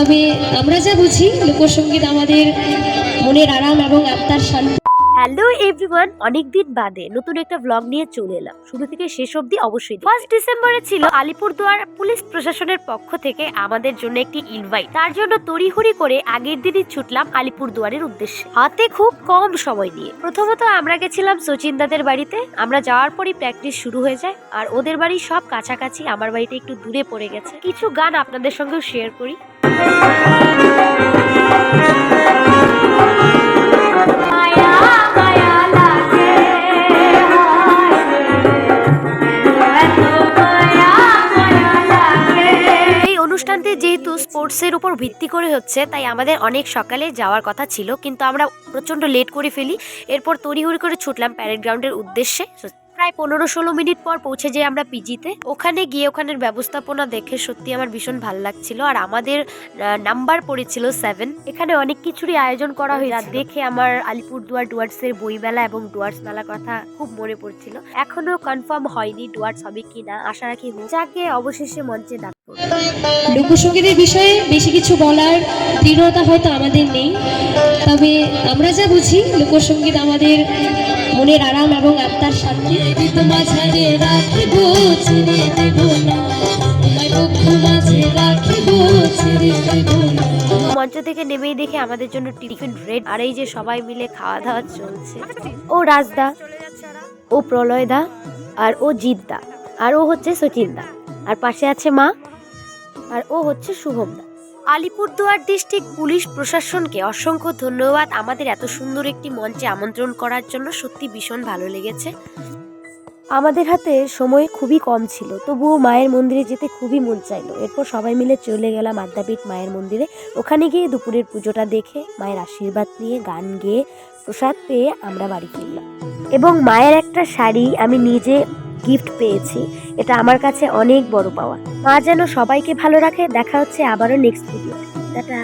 তবে আমরা যা বুঝি লোকসঙ্গীত আমাদের মনের আরাম এবং আত্মার শান্তি। হ্যালো এভরিওয়ান, অনেকদিন বাদে নতুন একটা ব্লগ নিয়ে চলে এলাম। শুরু থেকে শেষ অবধি অবশ্যই 1 ডিসেম্বরে ছিল আলিপুরদুয়ার পুলিশ প্রশাসনের পক্ষ থেকে আমাদের জন্য একটি ইনভাইট। তার জন্য তড়িঘড়ি করে আগের দিনই ছুটলাম আলিপুরদুয়ারের উদ্দেশ্যে, হাতে খুব কম সময় নিয়ে। প্রথমত আমরা গেছিলাম সচিন দাদের বাড়িতে। আমরা যাওয়ার পরই প্র্যাকটিস শুরু হয়ে যায়, আর ওদের বাড়ি সব কাছাকাছি, আমার বাড়িটা একটু দূরে পড়ে গেছে। কিছু গান আপনাদের সঙ্গেও শেয়ার করি। যেহেতু স্পোর্টসের উপর ভিত্তি করে হচ্ছে, তাই আমাদের অনেক সকালে যাওয়ার কথা ছিল, কিন্তু আমরা প্রচন্ড লেট করে ফেলি। এরপর তড়িঘড়ি করে ছুটলাম প্যারেড গ্রাউন্ডের উদ্দেশ্যে। প্রায় 15-16 মিনিট পর পৌঁছে যাই আমরা পিজিতে। ওখানে গিয়ে ওখানের ব্যবস্থাপনা দেখে সত্যি আমার ভীষণ ভালো লাগছিল, আর আমাদের নাম্বার পড়েছিল 7। এখানে অনেক কিছুরই আয়োজন করা হয়েছে, দেখে আমার আলিপুরদুয়ার ডুয়ার্সের বইমেলা এবং ডুয়ার্স মেলার কথা খুব মনে পড়ছিল। এখনো কনফার্ম হয়নি ডুয়ার্স হবে কিনা, আশা রাখি হোক। যাকে অবশেষে মঞ্চে ডাক। লোকসঙ্গীতের বিষয়ে বেশি কিছু বলার দৃঢ়তা হয়তো আমাদের নেই, তবে আমরা যা বুঝি লোকসঙ্গীত আমাদের মনের আরাম এবং আত্মার শান্তি। মঞ্চ থেকে নেমেই দেখে আমাদের জন্য টিফিন রেড, আর এই যে সবাই মিলে খাওয়া দাওয়া চলছে। ও রাজদা, ও প্রলয়দা, আর ও জিতদা, আর ও হচ্ছে সচিনদা, আর পাশে আছে মা, আর ও হচ্ছে শুভমদা। আলিপুরদুয়ার ডিস্ট্রিক্ট পুলিশ প্রশাসনকে অসংখ্য ধন্যবাদ আমাদের এত সুন্দর একটি মঞ্চে আমন্ত্রণ করার জন্য। সত্যি ভীষণ ভালো লেগেছে। আমাদের হাতে সময় খুবই কম ছিল, তবুও মায়ের মন্দিরে যেতে খুবই মন চাইলো। এরপর সবাই মিলে চলে গেলাম আদ্যাপীঠ মায়ের মন্দিরে। ওখানে গিয়ে দুপুরের পুজোটা দেখে, মায়ের আশীর্বাদ নিয়ে, গান গেয়ে, প্রসাদ পেয়ে আমরা বাড়ি ফিরলাম। এবং মায়ের একটা শাড়ি আমি নিজে গিফট পেয়েছি, এটা আমার কাছে অনেক বড় পাওয়া। মা যেন সবাইকে ভালো রাখে। দেখা হচ্ছে আবারও নেক্সট ভিডিও। টাটা।